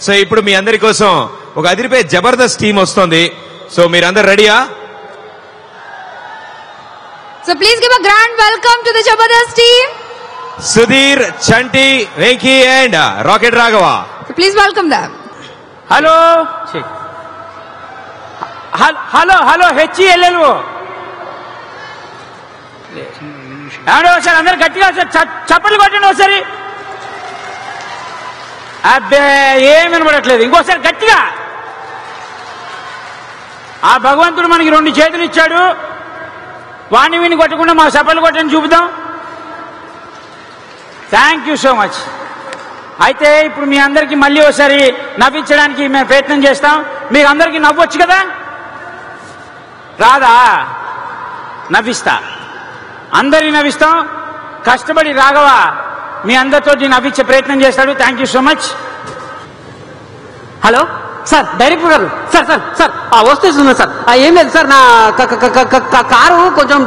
So ఇప్పుడు మీ అందరి కోసం ఒక అదిరిపోయే జబర్దస్త్ టీమ్ వస్తుంది. సో మీరందరూ రెడీయా? So please give a grand welcome to the Jabardast team. Sudhir, Chanti, Venki and Rocket Raghava. So please welcome them. Hello hello hello H E L L ఏమంటే ఒకసారి అందరు గట్టిగా చప్పట్లు కొట్టండి ఒకసారి. అబ్బే ఏం వినబడట్లేదు. ఇంకోసారి గట్టిగా. ఆ భగవంతుడు మనకి 2 చేతులు ఇచ్చాడు. వాణ్ణి విని కొట్టకుండా మా చప్పట్లు కొట్టని చూపుదాం. Thank you so much. అయితే ఇప్పుడు మీ అందరికీ మళ్ళీ ఒకసారి నవ్వించడానికి మేము ప్రయత్నం చేస్తాం. మీకు అందరికీ నవ్వచ్చు కదా? రాదా? నవ్విస్తా, అందరినీ నవ్విస్తాం. కష్టపడి రాఘవ మీ అందరితోటి నవ్వించే ప్రయత్నం చేస్తాడు. Thank you so much. Hello sir, director గారు. సార్ సార్ సార్ వస్తుంది సార్. ఏం లేదు సార్, నా కారు కొంచెం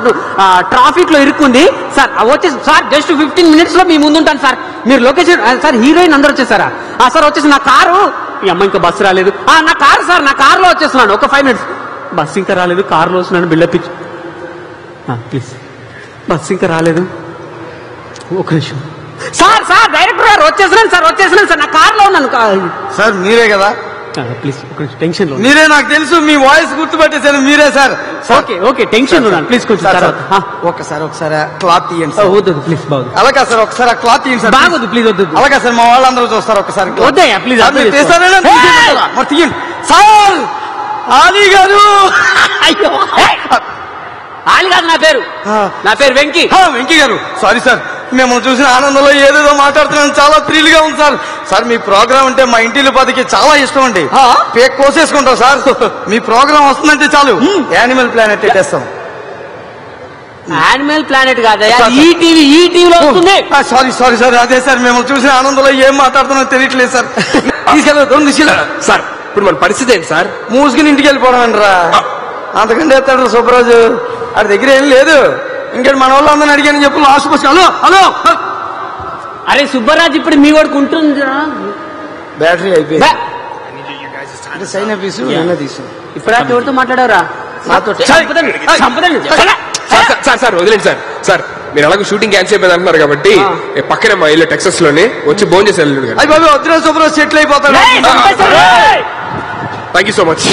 ట్రాఫిక్ లో ఇరుక్కుంది సార్. వచ్చేసి సార్ జస్ట్ 15 minutes లో మీ ముందుంటాను సార్. మీరు లొకేషన్ సార్, హీరోయిన్ అందరూ వచ్చేసారా? సార్ వచ్చేసి నా కారు, ఈ అమ్మ ఇంకా బస్సు రాలేదు. నా కారు సార్, నా కారులో వచ్చేస్తున్నాను. ఒక 5 minutes. బస్సు ఇంకా రాలేదు, కారులో వస్తున్నాను. బిల్డప్ ఇచ్చి ప్లీజ్. బస్సు ఇంకా రాలేదు, ఒక నిమిషం. సార్ సార్ డైరెక్టర్ గారు వచ్చేసినాను సార్. నా కారులో ఉన్నాను సార్. మీరే కదా? ప్లీజ్ టెన్షన్ లో మీరే, నాకు తెలుసు. మీ వాయిస్ గుర్తుపట్టేసారు. మీరే సార్. ఓకే ఓకే, టెన్షన్ ఉన్నాను. ప్లీజ్ కొంచెం ఒకసారి క్లాత్ తీయండి సార్. వద్దు ప్లీజ్, బాగుంది. అలాగా సార్, ఒకసారి క్లాత్ తీయండి సార్. బాగోదు ప్లీజ్, వద్దు. అలాగా సార్, మా వాళ్ళందరూ చూస్తారు. ఒకసారి వద్దయ్యా ప్లీజ్. తీయండి సార్. ఆలీ గారు. అయ్యో, ఆలి కాదు నా పేరు వెంకీ. వెంకీ గారు, సారీ సార్. మిమ్మల్ని చూసిన ఆనందంలో ఏదేదో మాట్లాడుతున్నాను. చాలా థ్రిల్ గా ఉంది సార్. సార్ మీ ప్రోగ్రామ్ అంటే మా ఇంటిలో పదికి చాలా ఇష్టం అండి. పేక్ కోసేసుకుంటాం సార్. మీ ప్రోగ్రామ్ వస్తుందంటే చాలు యానిమల్ ప్లానెట్ పెట్టేస్తాం. యానిమల్ ప్లానెట్ కాదయ్యా, ఈ టీవీలో వస్తుంది. సారీ సార్, అదే సార్. మిమ్మల్ని చూసిన ఆనందంలో ఏం మాట్లాడుతున్నా తెలియట్లేదు సార్. తీసుకెళ్ళదు సార్. ఇప్పుడు మన పరిస్థితి ఏంటి సార్? మూసుకుని ఇంటికి వెళ్ళిపోవడం అంటారా? అంతకంటే ఎత్తాడు సుబ్బరాజు. వాడి దగ్గర ఏం లేదు. ఇంకేంటి మన వాళ్ళు అందరిని అడిగానని చెప్పు. Last bus. Hello hello. అరే సుబ్బరాజు, ఇప్పుడు మీ వాడికి ఉంటుంది. బ్యాటరీ అయిపోయింది. సైన్ పీసు తీసు. ఇప్పుడు ఎవరితో మాట్లాడారా? నాతో. సార్ వదిలేండి సార్. సార్ మీరు అలాగే షూటింగ్ క్యాన్సిల్ అయిపోయింది అంటున్నారు కాబట్టి పక్కనే మా ఇల్లు టెక్సస్ లోనే వచ్చి భోజనం చేసి వెళ్ళండి. వద్దురా సుబ్బరాజు, సెటిల్ అయిపోతాడు. Thank you so much.